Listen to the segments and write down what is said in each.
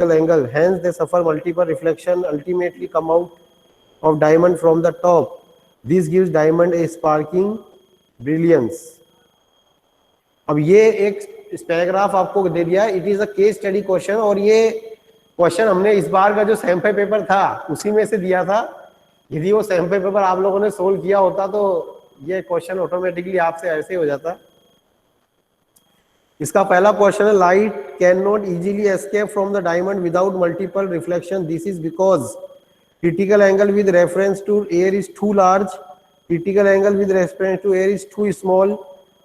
angle, hence they suffer multiple reflection, ultimately come out of diamond from the top. This gives diamond a sparking brilliance. अब ये एक paragraph आपको दे दिया है, it is a case study question, और ये question हमने इस बार का जो सैंपल पेपर था उसी में से दिया था। यदि वो सैंपल पेपर आप लोगों ने सोल्व किया होता तो ये क्वेश्चन ऑटोमेटिकली आपसे ऐसे हो जाता। इसका पहला क्वेश्चन है, light can not easily escape from the diamond without multiple reflection, this is because critical angle with reference to air is too large, critical angle with reference to air is too small,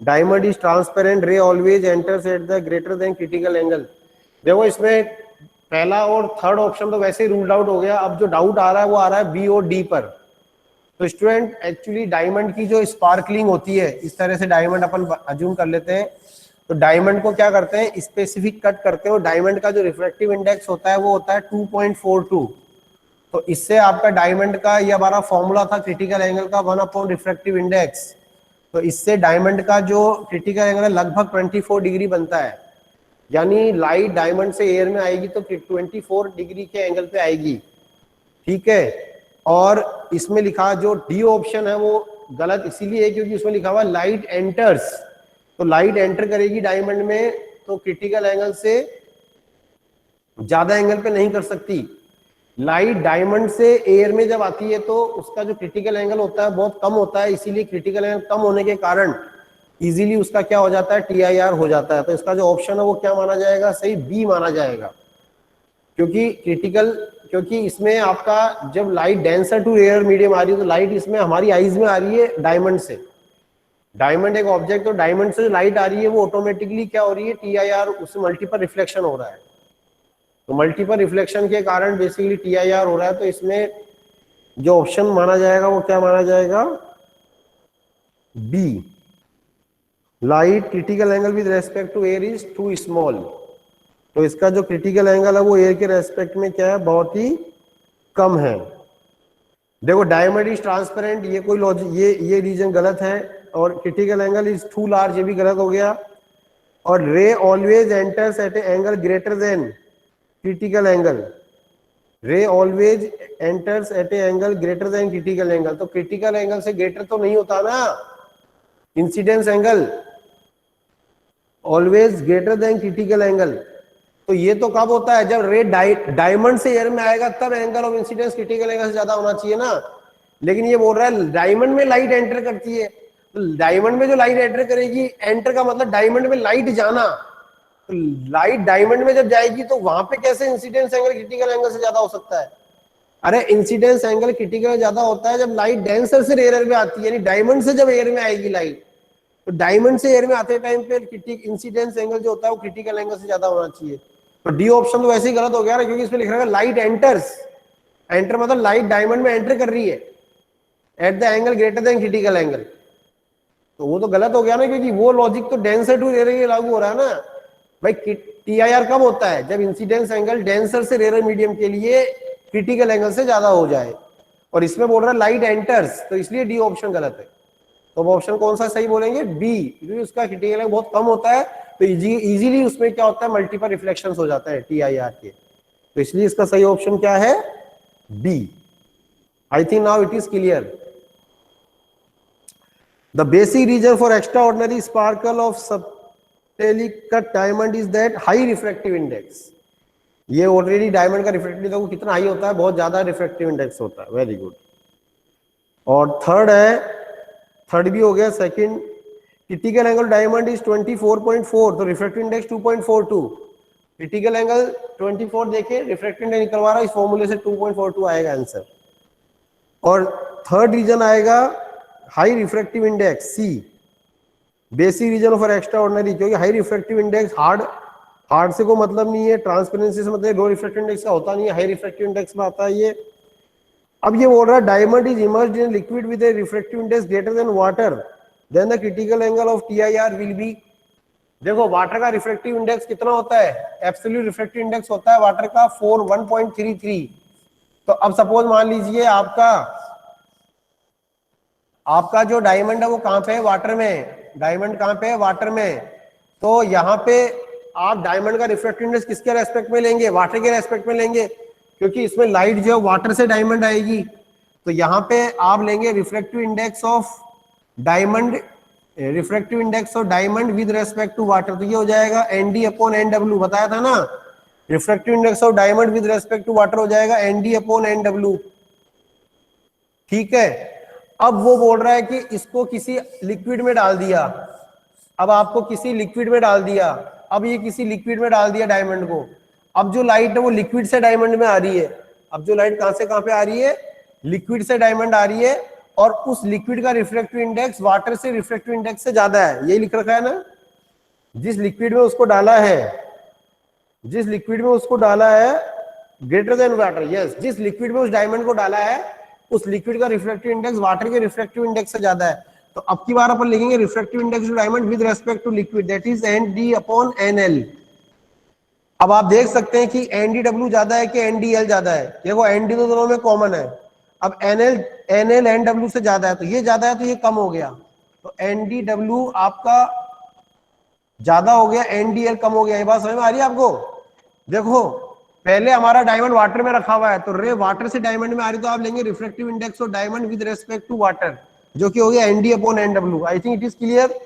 diamond is transparent, ray always enters at the greater than critical angle. देखो इसमें पहला और third option तो वैसे he ruled out हो गया। अब जो डाउट आ रहा है वो आ रहा है बी और डी पर। तो स्टूडेंट एक्चुअली डायमंड की जो स्पार्कलिंग होती है, इस तरह से डायमंड अपन अज्यूम कर लेते हैं, तो डायमंड को क्या करते हैं, स्पेसिफिक कट करते हैं, और डायमंड का जो रिफ्रैक्टिव इंडेक्स होता है वो होता है 2.42। तो इससे आपका डायमंड का, ये हमारा फॉर्मूला था क्रिटिकल एंगल का, 1 अपॉन रिफ्रैक्टिव इंडेक्स। तो इससे डायमंड का जो क्रिटिकल एंगल है लगभग 24 डिग्री बनता है, यानी लाइट डायमंड से एयर में आएगी तो 24 डिग्री के एंगल पे आएगी, ठीक है। और इसमें लिखा जो डी ऑप्शन है वो गलत इसीलिए है क्योंकि उसमें लिखा हुआ लाइट एंटर्स, तो लाइट एंटर करेगी डायमंड में तो क्रिटिकल एंगल से ज्यादा एंगल पे नहीं कर सकती। लाइट डायमंड से एयर में जब आती है तो उसका जो क्रिटिकल एंगल होता है बहुत कम होता है, इसीलिए क्रिटिकल एंगल कम होने के कारण इजीली उसका क्या हो जाता है, TIR हो जाता है। तो इसका जो ऑप्शन है वो क्या माना जाएगा, सही बी माना जाएगा, क्योंकि इसमें आपका जब light denser to air medium आ रही है तो लाइट इसमें हमारी आईज में आ रही है डायमंड से। डायमंड एक ऑब्जेक्ट, तो डायमंड से जो लाइट आ रही है वो ऑटोमेटिकली क्या हो रही है, TIR, उससे मल्टीपल रिफ्लेक्शन हो रहा है। तो मल्टीपल रिफ्लेक्शन के कारण बेसिकली TIR हो रहा है। तो इसमें जो ऑप्शन माना जाएगा वो क्या माना जाएगा, B, light critical angle with respect to air is too small. तो इसका जो क्रिटिकल एंगल है वो एयर के रेस्पेक्ट में क्या है, बहुत ही कम है। देखो डायमंड इज ट्रांसपेरेंट, ये कोई लॉजिक, ये रीजन गलत है, और critical angle is too large, ये भी गलत हो गया। और ray always enters at a angle greater than critical angle, ray always enters at a angle greater than critical angle. तो क्रिटिकल एंगल से ग्रेटर तो नहीं होता ना incidence angle, always greater than critical angle. तो ये तो कब होता है, जब रे डायमंड से एयर में आएगा तब angle of incidence critical angle से ज्यादा होना चाहिए ना। लेकिन ये बोल रहा है डायमंड में लाइट एंटर करती है, तो डायमंड में जो लाइट एंटर करेगी, एंटर का मतलब डायमंड में लाइट जाना, तो लाइट डायमंड में जब जाएगी तो वहां पे कैसे इंसिडेंस एंगल क्रिटिकल एंगल से ज्यादा हो सकता है। अरे इंसिडेंस एंगल क्रिटिकल ज्यादा होता है जब लाइट डेंसर से एयर में आती है, यानी डायमंड से जब एयर में आएगी लाइट, तो डायमंड से एयर में आते टाइम पे इंसिडेंस एंगल जो होता है वो क्रिटिकल एंगल से ज्यादा होना चाहिए। तो डी ऑप्शन तो वैसे ही गलत हो गया ना, क्योंकि इसमें लिख रहा है लाइट एंटर्स, एंटर मतलब लाइट डायमंड में एंटर कर रही है at the angle greater than critical angle, तो वो तो गलत हो गया ना, क्योंकि वो लॉजिक तो डेंसर टू रेयर लागू हो रहा है ना भाई। TIR कब होता है, जब इंसिडेंस एंगल डेंसर से रेयर मीडियम के लिए क्रिटिकल एंगल से ज्यादा हो जाए, और इसमें बोल रहा है लाइट एंटर्स, तो इसलिए डी ऑप्शन गलत है। तो ऑप्शन कौन सा सही बोलेंगे, बी, क्योंकि उसका क्रिटिकल एंगल बहुत कम होता है, तो इजीली उसमें क्या होता है, मल्टीपल रिफ्लेक्शंस हो जाता है TIR के, तो इसलिए इसका सही ऑप्शन क्या है, B. I think now it is clear. The basic reason for extraordinary sparkle of subtly cut diamond is that high refractive index. ये ऑलरेडी डायमंड का रिफ्रैक्टिव इंडेक्स कितना हाई होता है, बहुत ज्यादा रिफ्रैक्टिव इंडेक्स होता है, वेरी गुड। और थर्ड भी हो गया, second critical angle diamond is 24.4, तो रिफ्रैक्टिव इंडेक्स 2.42, क्रिटिकल एंगल 24 देखे, रिफ्रैक्टिव इंडेक्स निकलवा रहा, इस फॉर्मूले से 2.42 आएगा आंसर। और थर्ड रीजन आएगा high refractive index, C, basic reason for extraordinary, क्योंकि हाई रिफ्रैक्टिव इंडेक्स हार्ड से को मतलब नहीं है, ट्रांसपेरेंसी से मतलब लो रिफ्रैक्टिव इंडेक्स का होता नहीं है, हाई रिफ्रैक्टिव इंडेक्स में आता है ये। अब ये बोल रहा है diamond is immersed in liquid with a refractive index greater than water, then the critical angle of TIR will be. देखो वाटर का रिफ्रैक्टिव इंडेक्स कितना होता है, एब्सोल्यूट रिफ्रैक्टिव इंडेक्स होता है वाटर का 1.33। तो अब सपोज मान लीजिए आपका जो डायमंड है वो कहां पे है, वाटर में, डायमंड कहां पे है, वाटर में। तो यहाँ पे आप डायमंड का रिफ्रैक्टिव इंडेक्स किसके रेस्पेक्ट में लेंगे? वाटर के रेस्पेक्ट में लेंगे, क्योंकि इसमें लाइट जो है वाटर से डायमंड आएगी। तो यहाँ पे आप लेंगे refractive index of diamond, refractive index of diamond with respect to water. तो ये हो जाएगा ND अपॉन NW, बताया था ना, refractive index of diamond with respect to water हो जाएगा ND अपॉन NW। ठीक है, अब वो बोल रहा है कि इसको किसी लिक्विड में डाल दिया, अब आपको किसी लिक्विड में डाल दिया, अब ये किसी लिक्विड में डाल दिया डायमंड को, अब जो लाइट है वो लिक्विड से डायमंड में आ रही है। अब जो लाइट कहां से कहां पे आ रही है? लिक्विड से डायमंड आ रही है, और उस लिक्विड का रिफ्रैक्टिव इंडेक्स वाटर से रिफ्रैक्टिव इंडेक्स से ज्यादा है, यही लिख रखा है ना। जिस लिक्विड में उसको डाला है, जिस लिक्विड में उसको डाला है ग्रेटर देन वाटर, यस, जिस लिक्विड में उस डायमंड को डाला है उस लिक्विड का रिफ्रैक्टिव इंडेक्स वाटर के रिफ्रैक्टिव इंडेक्स से ज्यादा है। तो अब की बार अपन लिखेंगे refractive index of diamond with respect to liquid, that is ND upon NL। अब आप देख सकते हैं कि NDW ज्यादा है कि NDL ज्यादा है। देखो ND तो दोनों में कॉमन है, अब NL NW से ज्यादा है, तो ये ज्यादा है तो ये कम हो गया, तो NDW आपका ज्यादा हो गया, NDL कम हो गया। ये बात समझ में आ रही है आपको? देखो पहले हमारा डायमंड वाटर में रखा हुआ है, तो रे वाटर से डायमंड में आ रही, तो आप लेंगे refractive index of diamond with respect to water, जो कि हो गया ND upon NW। I think it is clear.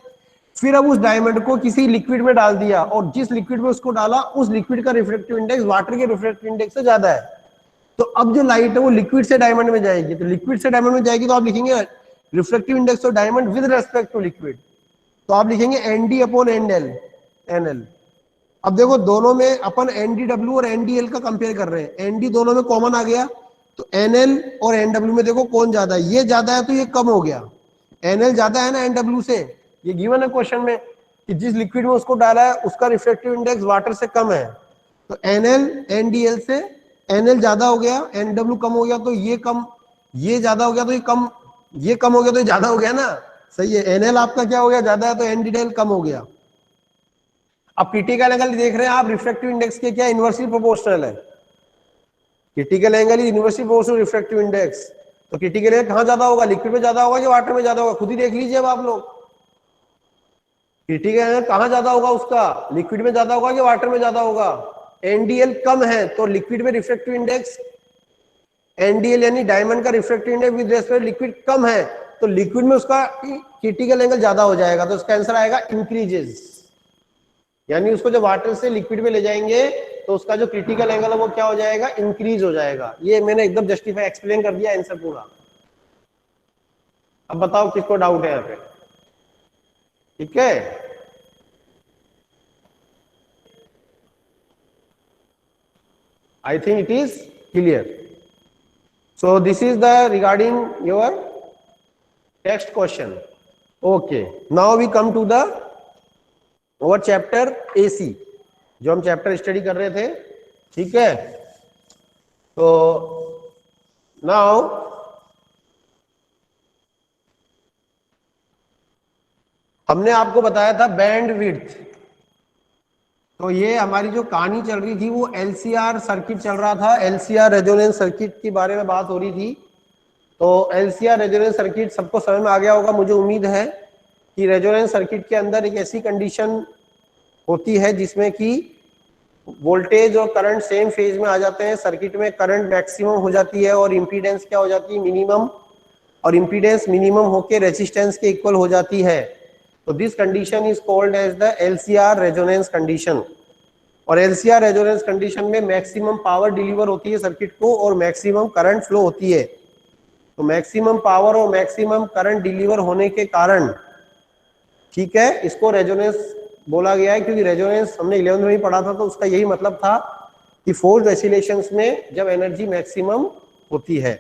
फिर अब उस डायमंड को किसी लिक्विड में डाल दिया, और जिस लिक्विड में उसको डाला उस लिक्विड का रिफ्रैक्टिव इंडेक्स वाटर के रिफ्रैक्टिव इंडेक्स से ज्यादा है। तो अब जो लाइट है वो लिक्विड से डायमंड में जाएगी, तो लिक्विड से डायमंड में जाएगी तो आप लिखेंगे refractive index of diamond with respect to liquid, तो आप लिखेंगे ND अपॉन NL। अब देखो दोनों में अपन NDW और NDL का कंपेयर कर रहे हैं, ND दोनों में कॉमन आ गया, तो NL और NW में देखो कौन ज्यादा है, ये ज्यादा है तो ये कम हो गया, NL ज्यादा है ना NW से, ये गिवन है क्वेश्चन में कि जिस लिक्विड में उसको डाला है उसका रिफ्रैक्टिव इंडेक्स वाटर से कम है, तो NL NDL से NL ज्यादा हो गया, NW कम हो गया, तो ये कम, ये ज्यादा हो गया तो ये कम, ये कम हो गया तो ये ज्यादा हो गया ना, सही है। NL आपका क्या हो गया? ज्यादा है, तो NDL कम हो गया। अब क्रिटिकल एंगल देख रहे हैं आप, रिफ्रैक्टिव इंडेक्स के क्या इनवर्सली प्रोपोर्शनल है, critical angle is inversely proportional refractive index. तो क्रिटिकल एंगल कहां ज्यादा होगा? लिक्विड में ज्यादा होगा कि वाटर में ज्यादा होगा? खुद ही देख लीजिए अब आप लोग, क्रिटिकल एंगल कहां ज्यादा होगा उसका? लिक्विड में ज्यादा होगा कि वाटर में ज्यादा होगा? NDL कम है तो लिक्विड में रिफ्रैक्टिव इंडेक्स, NDL यानी डायमंड का refractive index with respect liquid कम है, तो लिक्विड में उसका क्रिटिकल एंगल ज्यादा हो जाएगा, तो इसका आंसर आएगा इंक्रीजेस। यानी उसको जब वाटर से लिक्विड में ले जाएंगे तो उसका जो क्रिटिकल एंगल है वो क्या हो जाएगा? इंक्रीज हो जाएगा। ये मैंने एकदम जस्टिफाई एक्सप्लेन कर दिया आंसर पूरा। अब बताओ किसको डाउट है यहाँ पे? ठीक है, I think it is clear. So this is the regarding your text question. Okay, now we come to the our chapter AC, जो हम चैप्टर स्टडी कर रहे थे। ठीक है, तो नाउ हमने आपको बताया था बैंड विड्थ, तो ये हमारी जो कहानी चल रही थी वो LCR सर्किट चल रहा था, LCR रेजोनेंस सर्किट के बारे में बात हो रही थी। तो LCR रेजोनेंस सर्किट सबको समझ में आ गया होगा, मुझे उम्मीद है कि रेजोनेंस सर्किट के अंदर एक ऐसी कंडीशन होती है जिसमें कि वोल्टेज और करंट सेम फेज में आ जाते हैं, सर्किट में करंट मैक्सिमम हो जाती है और इम्पीडेंस क्या हो जाती है? मिनिमम, और इम्पीडेंस मिनिमम होकर रेजिस्टेंस के इक्वल हो जाती है। तो this condition is called as the LCR resonance condition. और LCR रेजोनेंस कंडीशन में मैक्सिमम पावर डिलीवर होती है सर्किट को और मैक्सिमम करंट फ्लो होती है। तो मैक्सिमम पावर और मैक्सिमम करंट डिलीवर होने के कारण, ठीक है, इसको रेजोनेंस बोला गया है, क्योंकि रेजोनेंस हमने 11th में ही पढ़ा था, तो उसका यही मतलब था कि फोर्स्ड ऑसिलेशंस में जब एनर्जी मैक्सिमम होती है।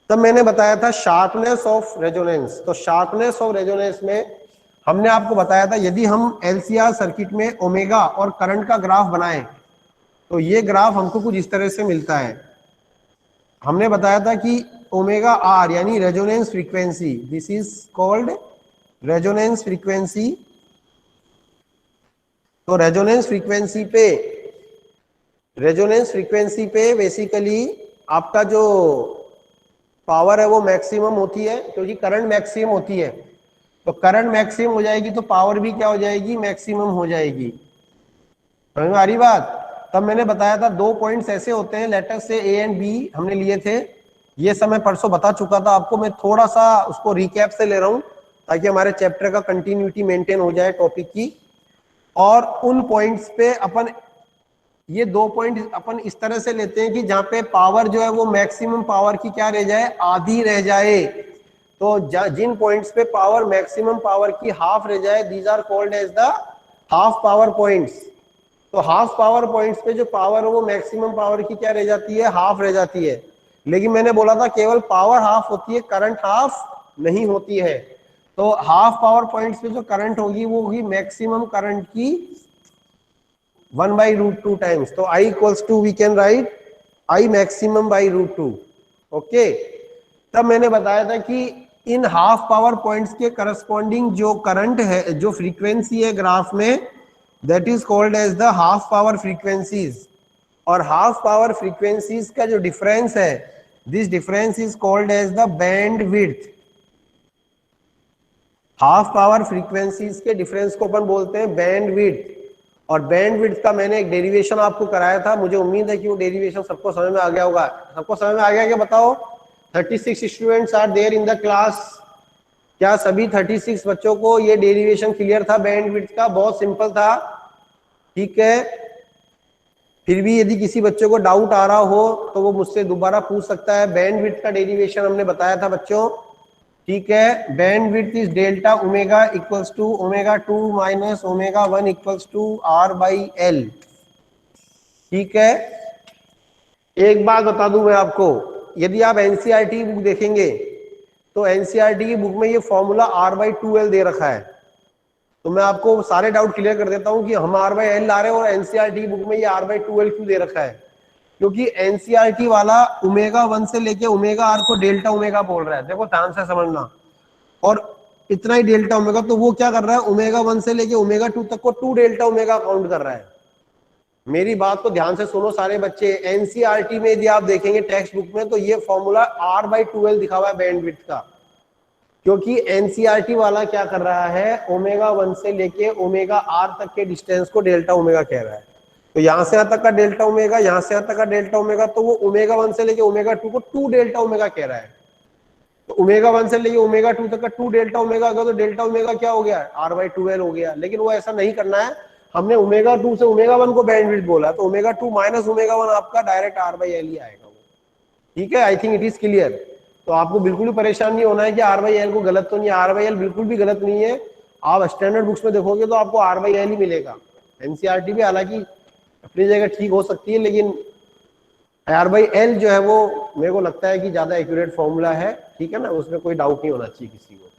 तब मैंने बताया था शार्पनेस ऑफ रेजोनेंस। तो शार्पनेस ऑफ रेजोनेंस में हमने आपको बताया था यदि हम LCR सर्किट में ओमेगा और करंट का ग्राफ बनाएं तो ये ग्राफ हमको कुछ इस तरह से मिलता है। हमने बताया था कि ओमेगा R यानी resonance frequency, this is called resonance frequency. तो रेजोनेंस फ्रीक्वेंसी पे बेसिकली आपका जो पावर है वो मैक्सिमम होती है, क्योंकि करंट मैक्सिमम होती है। तो करंट मैक्सिमम हो जाएगी तो पावर भी क्या हो जाएगी? मैक्सिमम हो जाएगी। समझ में आ रही बात? तब मैंने बताया था दो पॉइंट्स ऐसे होते हैं, लेटर से ए एंड बी हमने लिए थे, ये सब मैं परसों बता चुका था आपको, मैं थोड़ा सा उसको रिकैप से ले रहा हूं ताकि हमारे चैप्टर का कंटिन्यूटी मेंटेन हो जाए टॉपिक की। और उन पॉइंट्स पे अपन, ये दो पॉइंट अपन इस तरह से लेते हैं कि जहां पे पावर जो है वो मैक्सिमम पावर की क्या रह जाए, आधी रह जाए। तो जिन पॉइंट्स पे पावर मैक्सिमम पावर की हाफ रह जाए, these are called as the half power points. तो हाफ पावर पॉइंट्स पे जो पावर है वो मैक्सिमम पावर की क्या रह जाती है, हाफ रह जाती है। लेकिन मैंने बोला था केवल पावर हाफ होती है, करंट हाफ नहीं होती है। तो हाफ पावर पॉइंट्स पे जो करंट होगी वो होगी मैक्सिमम करंट की 1/√2 टाइम्स। तो I equals to, we can write I maximum by √2। Okay, तब मैंने बताया था कि इन हाफ पावर पॉइंट्स के करस्पॉन्डिंग जो करंट है, जो फ्रीक्वेंसी है ग्राफ में, that is called as the half power frequencies. और हाफ पावर फ्रीक्वेंसीज का जो डिफरेंस है, this difference is called as the band width. Half power frequencies के डिफरेंस को अपन बोलते हैं बैंड विड्थ। और बैंड विड्थ का मैंने एक डेरिवेशन आपको कराया था, मुझे उम्मीद है कि वो डेरिवेशन सबको समझ में आ गया होगा। सबको समझ में आ गया क्या बताओ? 36 students are there in the class. क्या सभी 36 बच्चों को ये डेरिवेशन क्लियर था बैंड विड्थ का? बहुत सिंपल था, ठीक है। फिर भी यदि किसी बच्चे को डाउट आ रहा हो तो वो मुझसे दोबारा पूछ सकता है। बैंड विड्थ का डेरिवेशन हमने बताया था बच्चों, ठीक है। Bandwidth is delta omega equals to ω2 minus ω1 equals to R/L, ठीक है। एक बात बता दूं मैं आपको, यदि आप एनसीईआरटी बुक देखेंगे तो एनसीईआरटी की बुक में ये फॉर्मूला R/2L दे रखा है। तो मैं आपको सारे डाउट क्लियर कर देता हूं कि हम R/L ला रहे हैं और एनसीईआरटी बुक में ये R/2L क्यों दे रखा है। क्योंकि एनसीईआरटी वाला ω1 से लेके ω को डेल्टा ओमेगा बोल रहा है, देखो ध्यान से समझना। और इतना ही डेल्टा ओमेगा, तो वो क्या कर रहा है, ω1 से लेके ω2 तक को 2 डेल्टा ओमेगा काउंट कर रहा है। मेरी बात को ध्यान से सुनो सारे बच्चे, एनसीईआरटी में यदि आप देखेंगे टेक्स्ट बुक में तो ये फॉर्मूला R/2L दिखा हुआ है बैंडविड्थ का। क्योंकि एनसीईआरटी वाला क्या कर रहा है, ω1 से लेके ω तक के डिस्टेंस को डेल्टा ओमेगा कह रहा है। तो यहां से यहां तक का डेल्टा ओमेगा, यहां से यहां तक का डेल्टा ओमेगा, तो वो ω1 से लेके ω2 को 2 डेल्टा ओमेगा कह रहा है। तो ω1 से लेके ω2 तक का 2 डेल्टा ओमेगा अगर, तो डेल्टा ओमेगा क्या हो गया, R/2L हो गया। लेकिन वो ऐसा नहीं करना है, हमने ω2 से ω1 को बैंडविड्थ बोला, तो ω2 माइनस ω1 आपका डायरेक्ट R/L ही आएगा वो, ठीक है। I think it is clear. तो आपको बिल्कुल भी परेशान नहीं होना है कि R/L को गलत तो नहीं, R/L बिल्कुल भी गलत नहीं है। आप स्टैंडर्ड बुक्स में देखोगे तो आपको R/L ही मिलेगा। एनसीईआरटी भी हालांकि अपनी जगह ठीक हो सकती है, लेकिन R/L जो है वो मेरे को लगता है कि ज्यादा एक्यूरेट फॉर्मूला है, ठीक है ना, उसमें कोई डाउट नहीं होना चाहिए किसी को।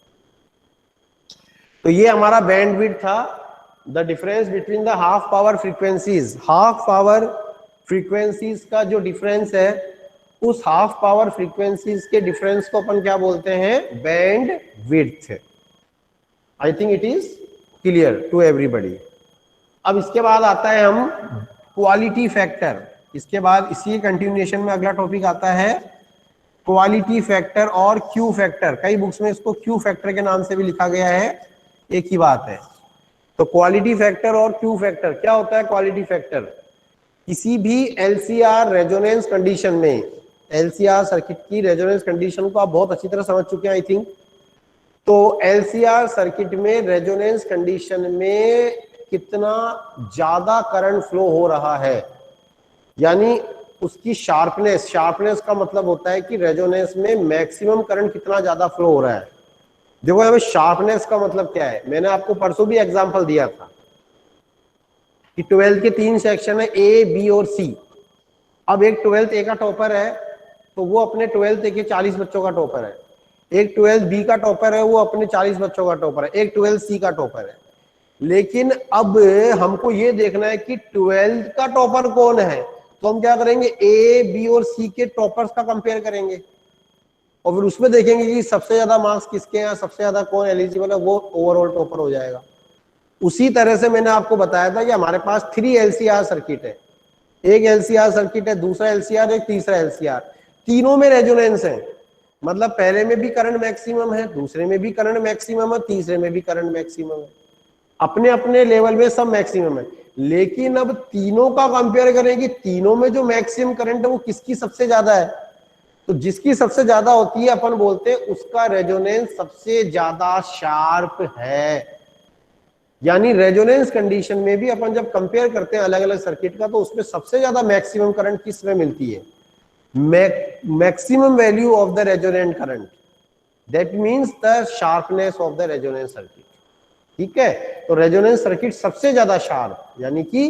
तो ये हमारा बैंडविड्थ था, the difference between the half power frequencies. Half power frequencies का जो डिफरेंस है, उस हाफ पावर फ्रीक्वेंसीज के डिफरेंस को अपन क्या बोलते हैं, band width. I think it is clear to everybody. अब इसके बाद आता है हम क्वालिटी फैक्टर। इसके बाद इसी कंटिन्यूएशन में अगला टॉपिक आता है क्वालिटी फैक्टर और क्यू फैक्टर। कई बुक्स में इसको क्यू फैक्टर के नाम से भी लिखा गया है, एक ही बात है। तो क्वालिटी फैक्टर और क्यू फैक्टर क्या होता है? क्वालिटी फैक्टर किसी भी एलसीआर रेजोनेंस कंडीशन में, एलसीआर सर्किट की रेजोनेंस कंडीशन को आप बहुत अच्छी तरह समझ चुके हैं आई थिंक। तो एलसीआर सर्किट में रेजोनेंस कंडीशन में कितना ज्यादा करंट फ्लो हो रहा है, यानी उसकी शार्पनेस, शार्पनेस का मतलब होता है कि रेजोनेंस में मैक्सिमम करंट कितना ज्यादा फ्लो हो रहा है। देखो यहाँ पे शार्पनेस का मतलब क्या है, मैंने आपको परसों भी एग्जांपल दिया था कि 12th के 3 सेक्शन है, ए बी और सी। अब एक 12th ए का टॉपर है तो वो अपने 12th ए के 40 बच्चों का टॉपर है, एक 12th बी का टॉपर है वो अपने 40 बच्चों का टॉपर है, एक 12th सी का टॉपर है। लेकिन अब हमको ये देखना है कि 12th का टॉपर कौन है, तो हम क्या करेंगे, ए बी और सी के टॉपर्स का कंपेयर करेंगे और फिर उसमें देखेंगे कि सबसे ज्यादा मार्क्स किसके हैं, सबसे ज्यादा कौन एलिजिबल है, वो ओवरऑल टॉपर हो जाएगा। उसी तरह से मैंने आपको बताया था कि हमारे पास 3 एलसीआर सर्किट है, एक एलसीआर सर्किट है, दूसरा एलसीआर, एक तीसरा एलसीआर, तीनों में रेजोनेंस है। मतलब पहले में भी करंट मैक्सिमम है, दूसरे में भी करंट मैक्सिमम है, तीसरे में भी करंट मैक्सिमम है। अपने अपने लेवल में सब मैक्सिमम है, लेकिन अब तीनों का कंपेयर करें कि तीनों में जो मैक्सिमम करंट है वो किसकी सबसे ज्यादा है, तो जिसकी सबसे ज्यादा होती है अपन बोलते हैं उसका रेजोनेंस सबसे ज्यादा शार्प है। यानी रेजोनेंस कंडीशन में भी अपन जब कंपेयर करते हैं अलग अलग सर्किट का, तो उसमें सबसे ज्यादा मैक्सिमम करंट किस में मिलती है, maximum value of the resonant current, that means the sharpness of the resonance circuit. ठीक है, तो रेजोनेंस सर्किट सबसे ज्यादा शार्प, यानी कि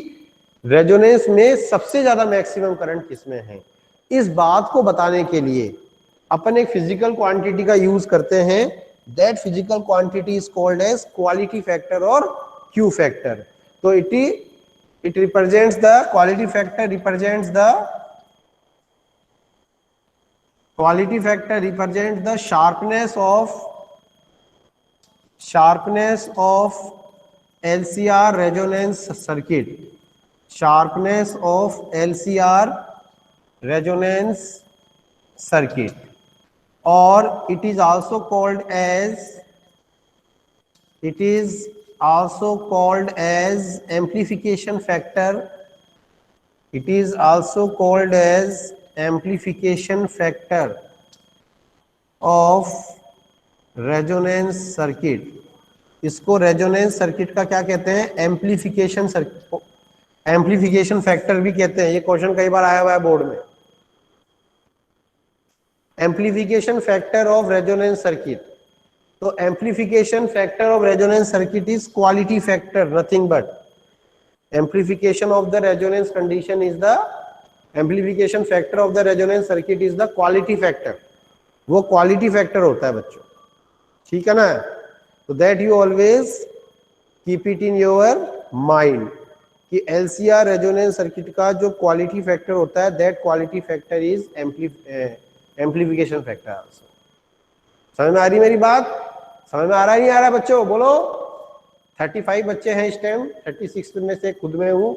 रेजोनेंस में सबसे ज्यादा मैक्सिमम करंट किसमें है। इस बात को बताने के लिए अपन एक फिजिकल क्वांटिटी का यूज करते हैं, that physical quantity is called as quality factor और क्यू फैक्टर। तो it represents the quality factor, represents the quality factor represents the sharpness of LCR resonance circuit, sharpness of LCR resonance circuit, or it is also called as amplification factor. It is also called as amplification factor of resonance circuit. इसको resonance circuit का क्या कहते हैं, amplification circuit, amplification factor भी कहते हैं। ये question कई बार आया हुआ है बोर्ड में। Amplification factor of resonance circuit, तो amplification factor of resonance circuit is quality factor, nothing but amplification of the resonance condition is the amplification factor of the resonance circuit is the quality factor, वो quality factor होता है बच्चों, ठीक है ना। तो that you always keep it in your mind कि LCR resonance circuit का जो quality factor होता है, that quality factor is amplification factor also। समझ में आ रही मेरी बात, समझ में आ रहा नहीं आ रहा बच्चों, बोलो। 35 बच्चे हैं इस टाइम, 36 में से खुद में हूं,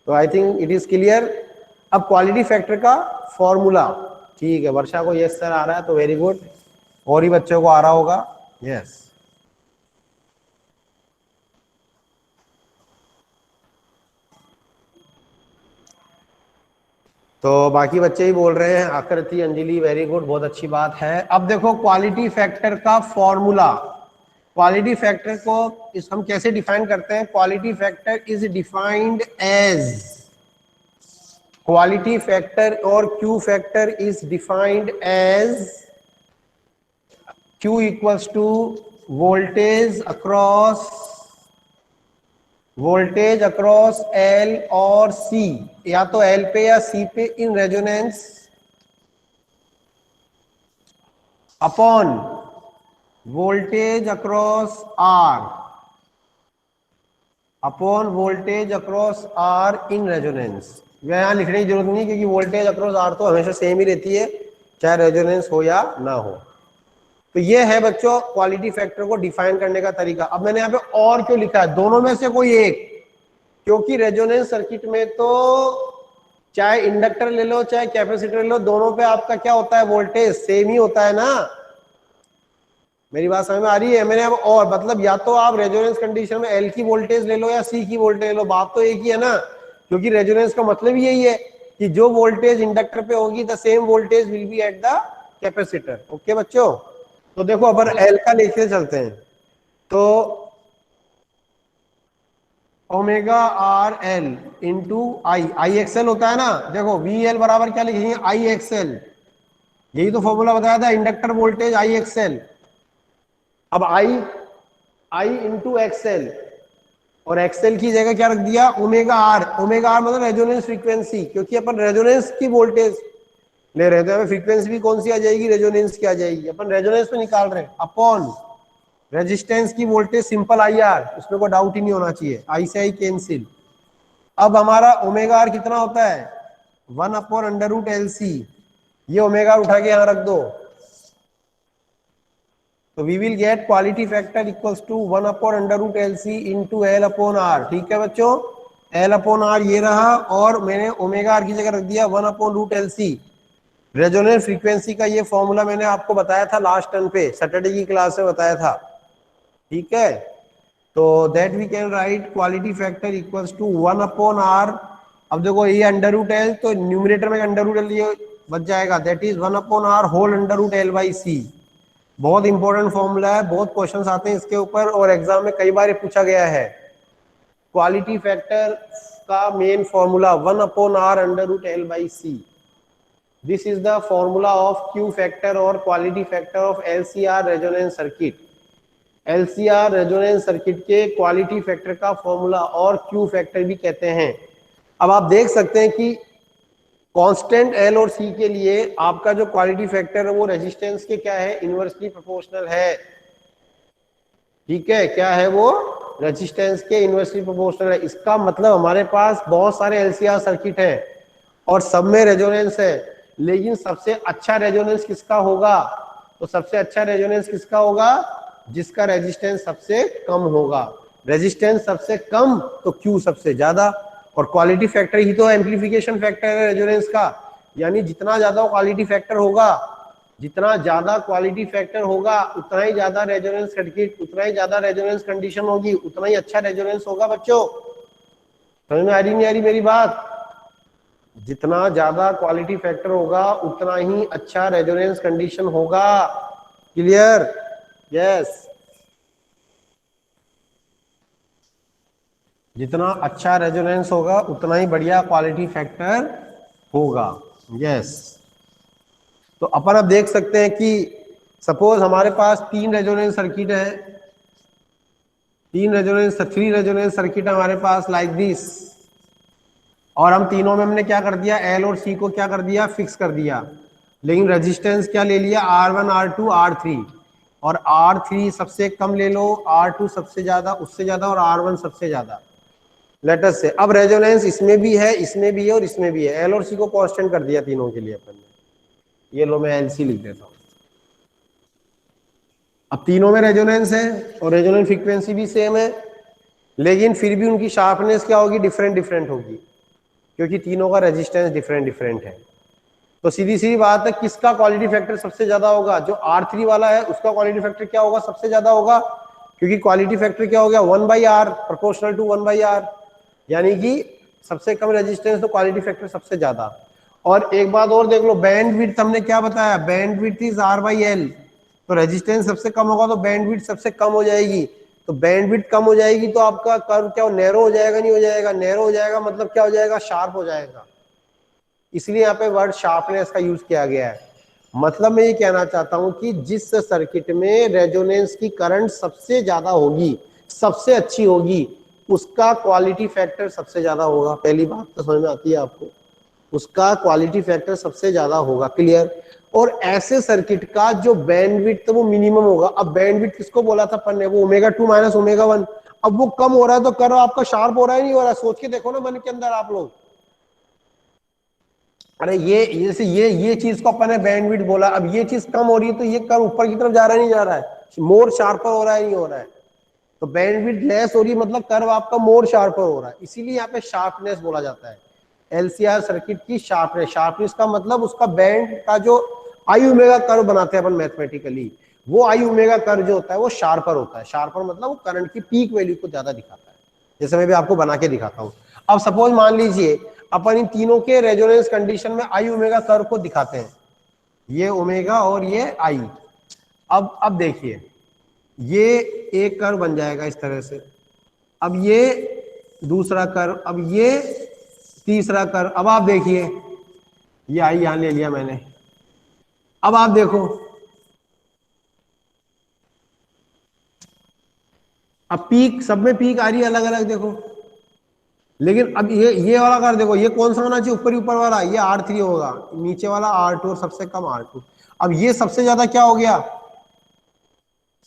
तो आई थिंक इट इज क्लियर। अब क्वालिटी फैक्टर का फॉर्मूला, ठीक है, वर्षा को यस सर आ रहा है तो वेरी गुड, और ही बच्चों को आ रहा होगा यस। तो बाकी बच्चे ही बोल रहे हैं, आकृति, अंजलि, वेरी गुड, बहुत अच्छी बात है। अब देखो क्वालिटी फैक्टर का फॉर्मूला, क्वालिटी फैक्टर को हम कैसे डिफाइन करते हैं, quality factor is defined as, quality factor और Q factor is defined as Q equals to voltage across L और सी, या तो एल पे या सी पे in resonance upon voltage across R, upon voltage across R in resonance. यहां लिखने की जरूरत नहीं, क्योंकि वोल्टेज अक्रॉस आर तो हमेशा सेम ही रहती है, चाहे रेजोनेंस हो या ना हो। तो ये है बच्चों क्वालिटी फैक्टर को डिफाइन करने का तरीका। अब मैंने यहाँ पे और क्यों लिखा है, दोनों में से कोई एक, क्योंकि रेजोनेंस सर्किट में तो चाहे इंडक्टर ले लो चाहे कैपेसिटर ले लो, दोनों पे आपका क्या होता है, वोल्टेज सेम ही होता है ना। मेरी बात समझ में आ रही है। मैंने अब और मतलब या तो आप रेजोनेंस कंडीशन में एल की वोल्टेज ले लो या सी की वोल्टेज ले लो, बात तो एक ही है ना, क्योंकि रेजोनेंस का मतलब यही है कि जो वोल्टेज इंडक्टर पे होगी the same voltage will be at the capacitor. Okay बच्चों, तो देखो अपन एल का लेके चलते हैं, तो ओमेगा आर एल इंटू आई एक्सएल होता है ना। देखो वी एल बराबर क्या लिखेंगे, आई एक्सएल, यही तो फॉर्मूला बताया था, इंडक्टर वोल्टेज आई एक्सएल। अब आई इंटू एक्सएल, और एक्सएल की जगह क्या रख दिया, ओमेगा आर। ओमेगा आर मतलब रेजोनेंस फ्रीक्वेंसी, क्योंकि अपन रेजोनेंस की वोल्टेज ले रहे थे, हमें फ्रीक्वेंसी भी कौन सी आ जाएगी, रेजोनेंस की आ जाएगी, अपन रेजोनेंस पे निकाल रहे हैं, अपॉन रेजिस्टेंस की वोल्टेज सिंपल आई आर, उसमें कोई डाउट ही नहीं होना चाहिए, आई से आई कैंसिल। अब हमारा ओमेगा आर कितना होता है, 1 upon under root L C, ये ओमेगा उठा के यहां रख दो, तो we will get quality factor equals to 1 upon under root L C into L upon R. ठीक है बच्चों, एल अपॉन आर ये रहा, और मैंने ओमेगा आर की जगह रख दिया 1 upon root L C. Resonance frequency का ये फॉर्मूला मैंने आपको बताया था लास्ट टर्न पे, सैटरडे की क्लास में बताया था, ठीक है। तो that we can write quality factor equals to 1/r। अब देखो ये अंडर रूट एल, तो न्यूमरेटर में अंडर रूट एल ये बच जाएगा, that is 1/r whole under root L by C. बहुत इंपॉर्टेंट फॉर्मूला है, बहुत क्वेश्चंस आते हैं इसके ऊपर और एग्जाम में कई बार ये पूछा गया है। क्वालिटी फैक्टर का main formula 1/r under root L by C. This is the formula of Q factor और quality factor of LCR resonance circuit. LCR resonance circuit के क्वालिटी फैक्टर का फॉर्मूला और क्यू फैक्टर भी कहते हैं। अब आप देख सकते हैं कि कांस्टेंट एल और सी के लिए आपका जो क्वालिटी फैक्टर है वो रेजिस्टेंस के क्या है, इनवर्सली प्रोपोर्शनल है। ठीक है, क्या है वो, रेजिस्टेंस के इनवर्सली प्रोपोर्शनल है। इसका मतलब हमारे पास बहुत सारे एलसीआर सर्किट हैं और सब में रेजोनेंस है, लेकिन सबसे अच्छा रेजोनेंस किसका होगा, तो सबसे अच्छा रेजोनेंस किसका होगा, जिसका रेजिस्टेंस सबसे कम होगा। रेजिस्टेंस सबसे कम तो क्यू सबसे ज्यादा, और क्वालिटी फैक्टर ही तो एम्प्लीफिकेशन फैक्टर है रेजोनेंस का। यानी जितना ज्यादा क्वालिटी फैक्टर होगा, जितना ज्यादा क्वालिटी फैक्टर होगा उतना ही ज्यादा रेजोनेंस सर्किट, उतना ही ज्यादा रेजोनेंस कंडीशन होगी, उतना ही अच्छा रेजोनेंस होगा। बच्चों समझ में आ रही नहीं आ रही मेरी बात? जितना ज्यादा क्वालिटी फैक्टर होगा उतना ही अच्छा रेजोनेंस कंडीशन होगा। क्लियर? यस। जितना अच्छा रेजोनेंस होगा उतना ही बढ़िया क्वालिटी फैक्टर होगा। यस। तो अपन अब देख सकते हैं कि सपोज हमारे पास तीन रेजोनेंस सर्किट है, थ्री रेजोनेंस सर्किट है हमारे पास लाइक दिस, और हम तीनों में हमने क्या कर दिया, एल और सी को क्या कर दिया, फिक्स कर दिया। लेकिन रेजिस्टेंस क्या ले लिया, R1 R2 R3, और R3 सबसे कम ले लो, R2 सबसे ज्यादा, उससे ज्यादा, और R1 सबसे ज्यादा। लेटस से अब रेजोनेंस इसमें भी है, इसमें भी है और इसमें भी है। एल और सी को कांस्टेंट कर दिया तीनों के लिए अपन ने। ये लो मैं एलसी लिख देता हूं। अब तीनों में रेजोनेंस है और रेजोनेंस फ्रीक्वेंसी भी सेम है, लेकिन फिर भी उनकी शार्पनेस क्या होगी, डिफरेंट डिफरेंट होगी, क्योंकि तीनों का रेजिस्टेंस डिफरेंट डिफरेंट है। तो सीधी सी बात है, किसका क्वालिटी फैक्टर सबसे ज्यादा होगा, जो R3 वाला है उसका क्वालिटी फैक्टर क्या होगा, सबसे ज्यादा होगा, क्योंकि क्वालिटी फैक्टर क्या हो गया, 1/r प्रोपोर्शनल टू 1/r, यानी कि सबसे कम रेजिस्टेंस तो क्वालिटी फैक्टर सबसे ज्यादा। और एक बात और देख लो, बैंड विड्थ हमने क्या बताया, बैंड विड्थ इज R/L, तो रेजिस्टेंस सबसे कम होगा तो बैंड विड्थ सबसे कम हो जाएगी। तो बैंड विड्थ कम हो जाएगी तो आपका कर्व क्या नैरो हो जाएगा, नहीं हो जाएगा, नैरो हो जाएगा, मतलब क्या हो जाएगा, शार्प हो जाएगा। इसलिए यहाँ पे वर्ड शार्पनेस का यूज किया गया है। मतलब मैं ये कहना चाहता हूं कि जिस सर्किट में रेजोनेंस की करंट सबसे ज्यादा होगी, सबसे अच्छी होगी, उसका क्वालिटी फैक्टर सबसे ज्यादा होगा। पहली बात तो समझ में आती है आपको, उसका क्वालिटी फैक्टर सबसे ज्यादा होगा। क्लियर? और ऐसे सर्किट का जो बैंडविड्थ वो मिनिमम होगा। अब बैंडविड्थ किसको बोला था अपन ने, वो ω2 माइनस ω1। अब वो कम हो रहा है तो कर्व आपका शार्प हो रहा है, नहीं हो रहा है? सोच के देखो ना मन के अंदर आप लोग। अरे ये जैसे ये चीज को अपन ने बैंडविड्थ बोला, अब ये चीज कम हो रही है तो ये कर्व ऊपर की तरफ जा रहा है, नहीं जा रहा है, मोर शार्पर हो रहा है, नहीं हो रहा है? तो बैंडविड्थ लेस हो रही है मतलब कर्व आपका मोर शार्पर हो रहा है, इसीलिए यहाँ पे शार्पनेस बोला जाता है। एलसीआर सर्किट की शार्पनेस, शार्पनेस का मतलब उसका बैंड का जो आई ओमेगा कर्व बनाते हैं अपन मैथमेटिकली, वो आई ओमेगा कर्व जो होता है वो शार्पर होता है। शार्पर मतलब वो करंट की पीक वैल्यू को ज्यादा दिखाता है, जैसे मैं भी आपको बना के दिखाता हूँ। अब सपोज मान लीजिए अपन इन तीनों के रेजोनेंस कंडीशन में आई ओमेगा कर्व को दिखाते हैं, ये ओमेगा और ये आई। अब देखिए ये एक कर्व बन जाएगा इस तरह से, अब ये दूसरा कर्व, अब ये तीसरा कर्व। अब आप देखिए ये आई यहां ले लिया मैंने, अब आप देखो, अब पीक सब में पीक आ रही है अलग अलग, देखो। लेकिन अब ये वाला कर देखो, ये कौन सा होना चाहिए, ऊपर ऊपर वाला, ये R3 होगा, नीचे वाला R2 और सबसे कम R2। अब ये सबसे ज्यादा क्या हो गया,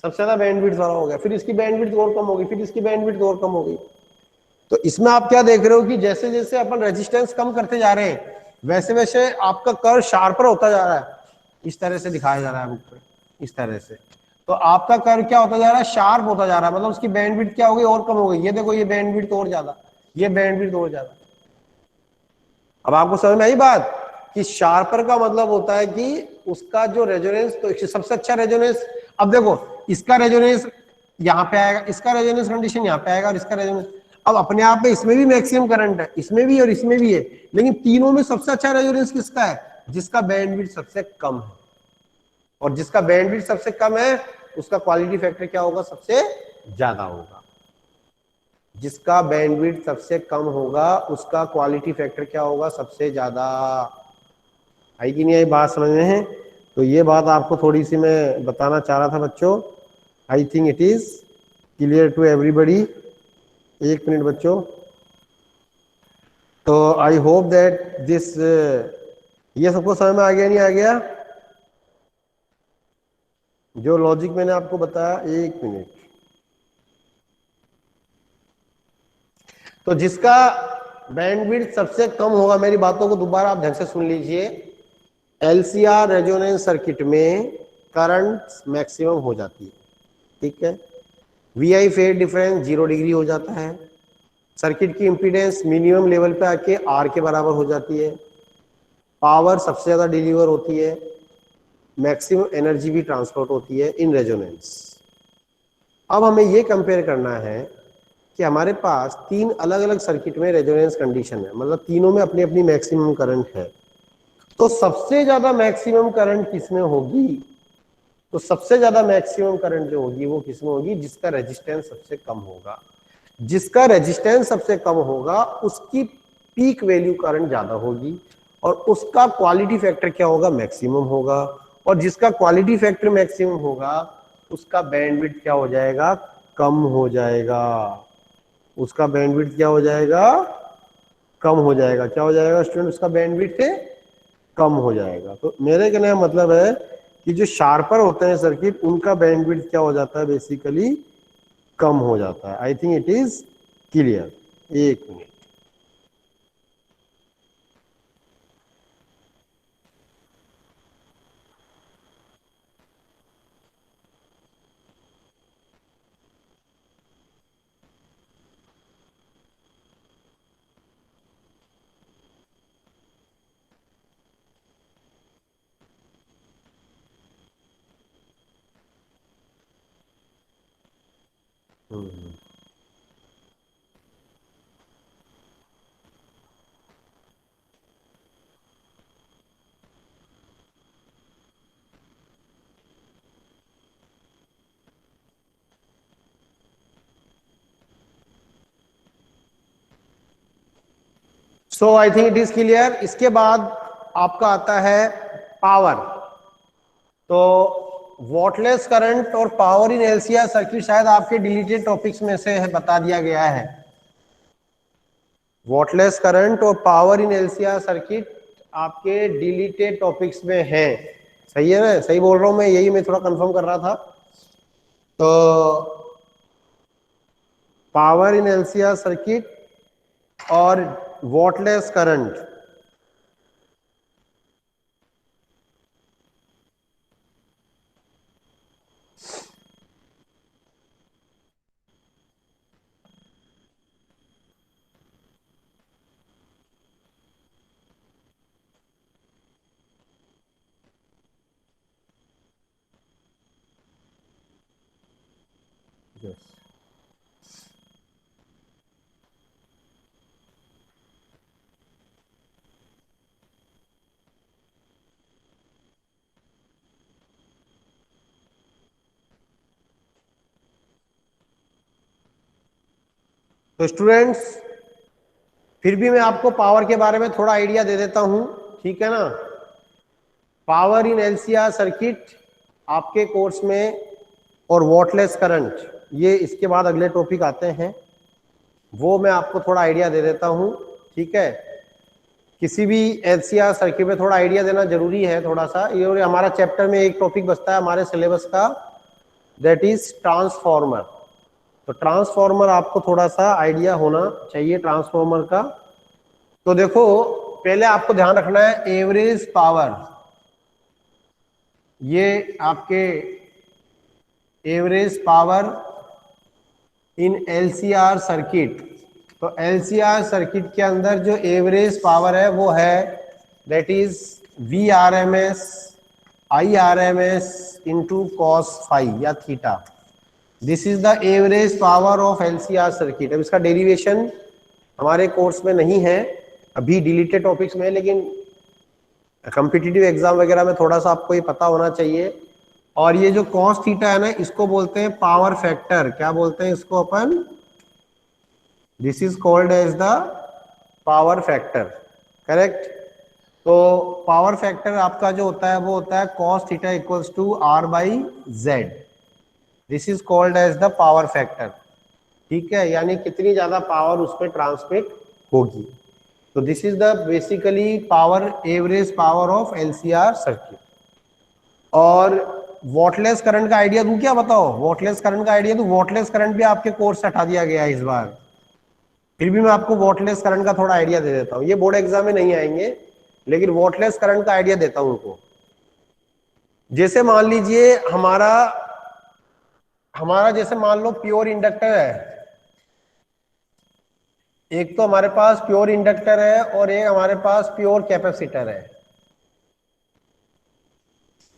सबसे ज्यादा बैंडविड्थ वाला हो गया, फिर इसकी बैंडविड्थ और कम होगी, फिर इसकी बैंडविड्थ और कम हो गई। तो इसमें आप क्या देख रहे हो कि जैसे जैसे अपन रेजिस्टेंस कम करते जा रहे हैं वैसे वैसे आपका कर्व शार्पर होता जा रहा है। इस तरह से दिखाया जा रहा है बुक पे, इस तरह से। तो आपका कर्व क्या होता जा रहा है, शार्प होता जा रहा है, मतलब उसकी बैंडविड्थ क्या हो गई, और कम हो गई। ये देखो ये बैंडविड्थ और ज्यादा, ये बैंडविड्थ और ज्यादा। अब आपको समझ में आई बात कि शार्पर का मतलब होता है कि उसका जो रेजोनेंस, तो सबसे अच्छा रेजोनेंस। अब देखो इसका रेजोनेंस यहाँ पे आएगा, इसका रेजोनेंस कंडीशन यहाँ पे आएगा और इसका रेजोनेंस। अब अपने आप में इसमें भी मैक्सिमम करंट है, इसमें भी और इसमें भी है, लेकिन तीनों में सबसे अच्छा रेजोनेंस किसका है? जिसका बैंडविड्थ सबसे कम है। और जिसका बैंडविड्थ सबसे कम है उसका क्वालिटी फैक्टर क्या होगा? सबसे ज्यादा होगा। जिसका बैंडविड्थ सबसे कम होगा उसका क्वालिटी फैक्टर क्या होगा? सबसे ज्यादा। आई कि नहीं आई बात समझ में है? तो ये बात आपको थोड़ी सी मैं बताना चाह रहा था बच्चों। I think it is clear to everybody. एक मिनट बच्चों। तो आई होप दैट दिस, ये सबको समझ में आ गया नहीं आ गया? जो लॉजिक मैंने आपको बताया, एक मिनट। तो जिसका बैंडविड्थ सबसे कम होगा, मेरी बातों को दोबारा आप ढंग से सुन लीजिए, एलसीआर रेजोनेंस सर्किट में करंट मैक्सिमम हो जाती है, ठीक है। वीआई फेज डिफरेंस 0 डिग्री हो जाता है। सर्किट की इंपीडेंस मिनिमम लेवल पे आके आर के बराबर हो जाती है। पावर सबसे ज्यादा डिलीवर होती है। मैक्सिमम एनर्जी भी ट्रांसपोर्ट होती है इन रेजोनेंस। अब हमें ये कंपेयर करना है कि हमारे पास तीन अलग अलग सर्किट में रेजोनेंस कंडीशन है, मतलब तीनों में अपनी अपनी मैक्सिमम करंट है। तो सबसे ज्यादा मैक्सिमम करंट किसमें होगी? तो सबसे ज्यादा मैक्सिमम करंट जो होगी वो किसमें होगी? जिसका रेजिस्टेंस सबसे कम होगा। जिसका रेजिस्टेंस सबसे कम होगा उसकी पीक वैल्यू करंट ज्यादा होगी और उसका क्वालिटी फैक्टर क्या होगा? मैक्सिमम होगा। और जिसका क्वालिटी फैक्टर मैक्सिमम होगा उसका बैंडविड्थ क्या हो जाएगा? कम हो जाएगा। उसका बैंडविड्थ क्या हो जाएगा? कम हो जाएगा। क्या हो जाएगा स्टूडेंट? उसका बैंडविड्थ कम हो जाएगा। तो मेरे कहने का मतलब है कि जो शार्पर होते हैं सर्किट, उनका बैंडविड्थ क्या हो जाता है? बेसिकली कम हो जाता है। I think it is clear. एक minute. So I think it is clear. इसके बाद आपका आता है पावर। तो वॉटलेस करंट और पावर इन एलसीआर सर्किट शायद आपके डिलीटेड टॉपिक्स में से है, बता दिया गया है। वॉटलेस करंट और पावर इन एलसीआर सर्किट आपके डिलीटेड टॉपिक्स में है। सही है ना? सही बोल रहा हूं मैं? यही मैं थोड़ा कंफर्म कर रहा था। तो पावर इन एलसीआर सर्किट और वॉटलेस करंट, तो स्टूडेंट्स फिर भी मैं आपको पावर के बारे में थोड़ा आइडिया दे देता हूं, ठीक है ना। पावर इन एलसीआर सर्किट आपके कोर्स में और वॉटलेस करंट, ये इसके बाद अगले टॉपिक आते हैं, वो मैं आपको थोड़ा आइडिया दे देता हूं, ठीक है। किसी भी एलसीआर सर्किट में थोड़ा आइडिया देना जरूरी है थोड़ा सा। ये हमारा चैप्टर में एक टॉपिक बचता है हमारे सिलेबस का, दैट इज ट्रांसफॉर्मर। तो ट्रांसफॉर्मर आपको थोड़ा सा आइडिया होना चाहिए ट्रांसफॉर्मर का। तो देखो पहले आपको ध्यान रखना है एवरेज पावर, ये आपके average power in LCR circuit. तो एलसीआर सर्किट के अंदर जो एवरेज पावर है वो है that is VRMS IRMS into cos phi या theta. This is the average power of LCR circuit. अब इसका डेरिवेशन हमारे कोर्स में नहीं है, अभी डिलीटेड टॉपिक्स में है, लेकिन कॉम्पिटिटिव एग्जाम वगैरह में थोड़ा सा आपको ये पता होना चाहिए। और ये जो कॉस थीटा है ना, इसको बोलते हैं पावर फैक्टर। क्या बोलते हैं इसको अपन? This is called as the power factor, correct. तो पावर फैक्टर आपका जो होता है वो होता है cos theta equals to R by Z. This is called as the power factor, ठीक है, यानी कितनी ज्यादा पावर उस पर ट्रांसमिट होगी। तो this is the basically power, average power of LCR circuit. और वॉटलेस करंट का आइडिया दूं क्या? बताओ, वॉटलेस करंट का आइडिया दूं? वॉटलेस करंट भी आपके कोर्स से हटा दिया गया है इस बार, फिर भी मैं आपको वॉटलेस करंट का थोड़ा आइडिया दे देता हूं। ये बोर्ड एग्जाम में नहीं आएंगे, लेकिन वॉटलेस करंट का आइडिया देता हूं उनको। जैसे मान लीजिए हमारा जैसे मान लो प्योर इंडक्टर है, एक तो हमारे पास प्योर इंडक्टर है और एक हमारे पास प्योर कैपेसिटर है।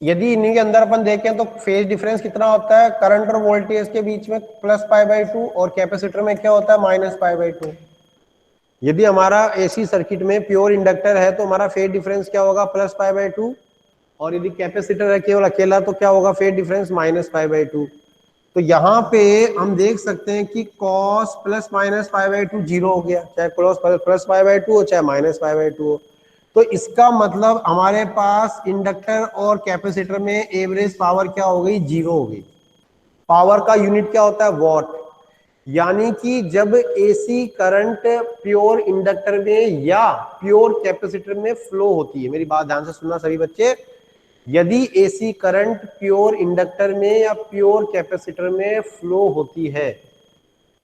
यदि इन्हीं के अंदर अपन देखें तो फेज डिफरेंस कितना होता है करंट और वोल्टेज के बीच में? +π/2, और कैपेसिटर में क्या होता है? -π/2। यदि हमारा एसी सर्किट में प्योर इंडक्टर है तो हमारा फेज डिफरेंस क्या होगा? +π/2, और यदि कैपेसिटर है केवल अकेला तो क्या होगा फेज डिफरेंस? -π/2। तो यहाँ पे हम देख सकते हैं कि cos +-π/2 जीरो हो गया, चाहे +π/2 हो चाहे -π/2 हो। तो इसका मतलब हमारे पास इंडक्टर और कैपेसिटर में एवरेज पावर क्या हो गई? जीरो हो गई। पावर का यूनिट क्या होता है? वॉट। यानी कि जब एसी करंट प्योर इंडक्टर में या प्योर कैपेसिटर में फ्लो होती है, मेरी बात ध्यान से सुनना सभी बच्चे, यदि एसी करंट प्योर इंडक्टर में या प्योर कैपेसिटर में फ्लो होती है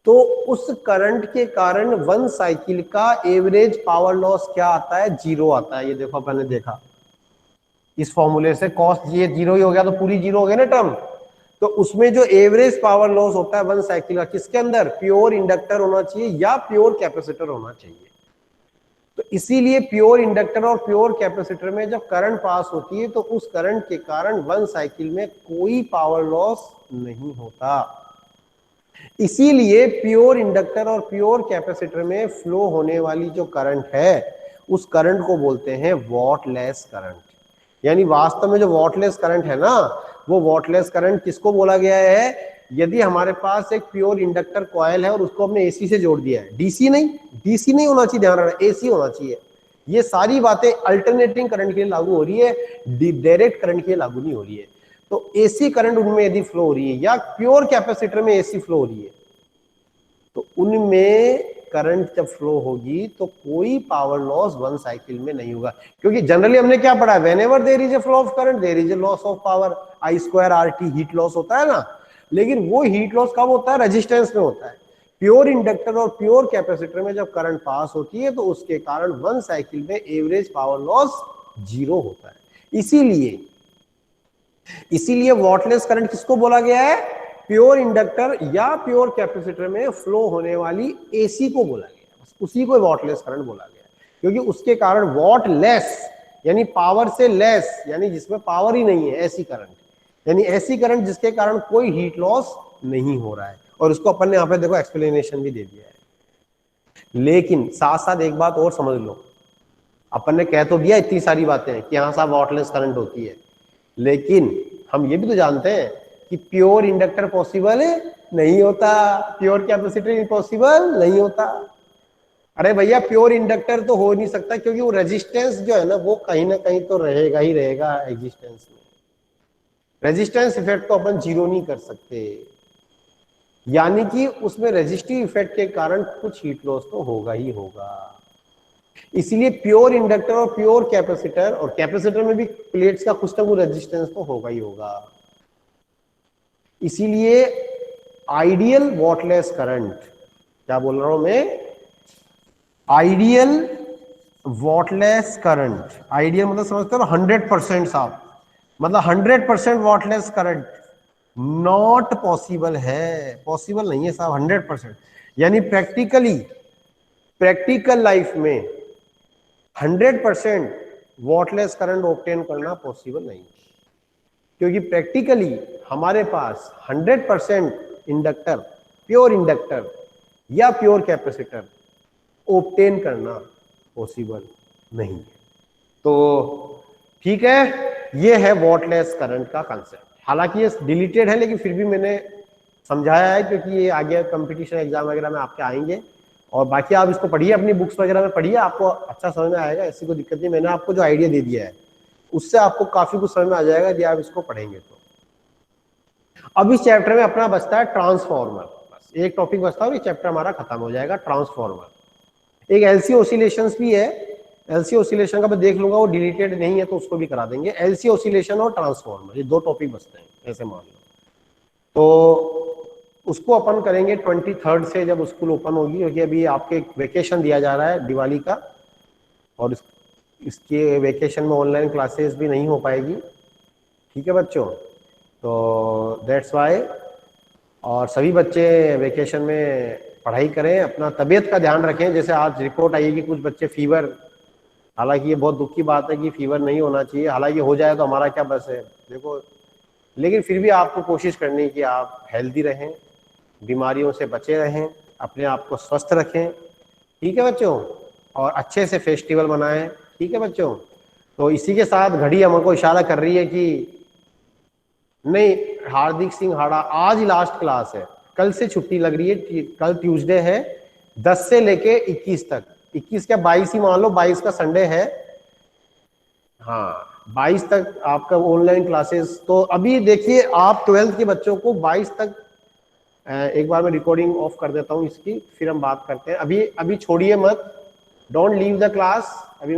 तो उस करंट के कारण वन साइकिल का एवरेज पावर लॉस क्या आता है? जीरो आता है। ये देखो अपन ने देखा इस फॉर्मूले से, कॉस ये जीरो ही हो गया तो पूरी जीरो हो गया ना टर्म। तो उसमें जो एवरेज पावर लॉस होता है वन साइकिल का, किसके अंदर? प्योर इंडक्टर होना चाहिए या प्योर कैपेसिटर होना चाहिए। तो इसीलिए प्योर इंडक्टर और प्योर कैपेसिटर में जब करंट पास होती है तो उस करंट के कारण वन साइकिल में कोई पावर लॉस नहीं होता। इसीलिए प्योर इंडक्टर और प्योर कैपेसिटर में फ्लो होने वाली जो करंट है उस करंट को बोलते हैं वॉटलेस करंट। यानी वास्तव में जो वॉटलेस करंट है ना, वो वॉटलेस करंट किसको बोला गया है? यदि हमारे पास एक प्योर इंडक्टर कॉइल है और उसको हमने एसी से जोड़ दिया है, डीसी नहीं होना चाहिए, ध्यान रखना, एसी होना चाहिए। ये सारी बातें अल्टरनेटिंग करंट के लिए लागू हो रही है, डायरेक्ट करंट के लिए लागू नहीं हो रही है। तो एसी करंट उनमें यदि फ्लो हो रही है या प्योर कैपेसिटर में एसी फ्लो हो रही है तो उनमें करंट जब फ्लो होगी तो कोई पावर लॉस वन साइकिल में नहीं होगा। क्योंकि जनरली हमने क्या पढ़ा है? Whenever there is a flow of current there is a loss of power, I²RT heat loss होता है ना। लेकिन वो हीट लॉस कब होता है? रेजिस्टेंस में होता है। प्योर इंडक्टर और प्योर कैपेसिटर में जब करंट पास होती है तो उसके कारण वन साइकिल में एवरेज पावर लॉस जीरो होता है। इसीलिए वॉटलेस करंट किसको बोला गया है? प्योर इंडक्टर या प्योर कैपेसिटर में फ्लो होने वाली एसी को बोला गया, बस उसी को वॉटलेस करंट बोला गया, क्योंकि उसके कारण वॉट लेस यानी पावर से लेस, यानी जिसमें पावर ही नहीं है, ऐसी करंट, यानी ऐसी करंट जिसके कारण कोई हीट लॉस नहीं हो रहा है। और उसको अपन ने यहाँ पे देखो एक्सप्लेनेशन भी दे दिया है। लेकिन साथ साथ एक बात और समझ लो, अपन ने कह तो दिया इतनी सारी बातें कि यहाँ साहब वॉटलेस करंट होती है, लेकिन हम ये भी तो जानते हैं कि प्योर इंडक्टर पॉसिबल नहीं होता, प्योर कैपेसिटर पॉसिबल नहीं होता। अरे भैया प्योर इंडक्टर तो हो नहीं सकता, क्योंकि वो रेजिस्टेंस जो है ना वो कहीं ना कहीं तो रहेगा ही रहेगा एग्जिस्टेंस में। रेजिस्टेंस इफेक्ट को अपन जीरो नहीं कर सकते, यानी कि उसमें रेजिस्टिव इफेक्ट के कारण कुछ हीट लॉस तो होगा ही होगा। इसलिए प्योर इंडक्टर और प्योर कैपेसिटर, और कैपेसिटर में भी प्लेट्स का कुछ ना कुछ रेजिस्टेंस तो होगा ही होगा। इसीलिए आइडियल वॉटलेस करंट, क्या बोल रहा हूं मैं? आइडियल वॉटलेस करंट, आइडियल मतलब समझते हो 100% साहब, मतलब 100% वॉटलेस करंट नॉट पॉसिबल है, पॉसिबल नहीं है साहब 100%। यानी प्रैक्टिकल लाइफ में 100% वॉटलेस करंट ऑब्टेन करना पॉसिबल नहीं है, क्योंकि प्रैक्टिकली हमारे पास 100% इंडक्टर, प्योर इंडक्टर या प्योर कैपेसिटर ऑब्टेन करना पॉसिबल नहीं है। तो ठीक है, ये है वॉटलेस करंट का कंसेप्ट। हालांकि ये डिलीटेड है लेकिन फिर भी मैंने समझाया है क्योंकि ये आगे कंपटीशन एग्जाम वगैरह में आपके आएंगे। और बाकी आप इसको पढ़िए, अपनी बुक्स वगैरह में पढ़िए, आपको अच्छा समझ में आएगा, ऐसी कोई दिक्कत नहीं। मैंने आपको जो आइडिया दे दिया है उससे आपको काफी कुछ समझ में आ जाएगा यदि आप इसको पढ़ेंगे तो। अब इस चैप्टर में अपना बचता है ट्रांसफॉर्मर, बस एक टॉपिक बचता है और ये चैप्टर हमारा खत्म हो जाएगा। ट्रांसफॉर्मर, एक एलसी ऑसिलेशंस भी है, एलसी ऑसिलेशन का मैं देख लूंगा, वो डिलीटेड नहीं है तो उसको भी करा देंगे। एलसी ऑसिलेशन और ट्रांसफॉर्मर, ये दो टॉपिक बचते हैं ऐसे मान लो। तो उसको अपन करेंगे 23rd से जब स्कूल ओपन होगी, क्योंकि अभी आपके वेकेशन दिया जा रहा है दिवाली का, और इसके वेकेशन में ऑनलाइन क्लासेस भी नहीं हो पाएगी। ठीक है बच्चों, तो दैट्स वाई। और सभी बच्चे वेकेशन में पढ़ाई करें, अपना तबीयत का ध्यान रखें। जैसे आज रिपोर्ट आई है कि कुछ बच्चे फीवर, हालांकि ये बहुत दुख की बात है कि फीवर नहीं होना चाहिए, हालांकि हो जाए तो हमारा क्या बस है देखो, लेकिन फिर भी आपको कोशिश करनी है कि आप हेल्दी रहें, बीमारियों से बचे रहें, अपने आप को स्वस्थ रखें। ठीक है बच्चों, और अच्छे से फेस्टिवल मनाएं। ठीक है बच्चों, तो इसी के साथ घड़ी हमको इशारा कर रही है कि नहीं, हार्दिक सिंह हाड़ा आज ही लास्ट क्लास है, कल से छुट्टी लग रही है। कल ट्यूसडे है 10 से लेके 21 तक, 21 क्या 22 ही मान लो, 22 का संडे है। हाँ 22 तक आपका ऑनलाइन क्लासेस। तो अभी देखिए आप 12th के बच्चों को 22 तक, एक बार मैं रिकॉर्डिंग ऑफ कर देता हूँ इसकी, फिर हम बात करते हैं। अभी छोड़िए मत, डोंट लीव द क्लास।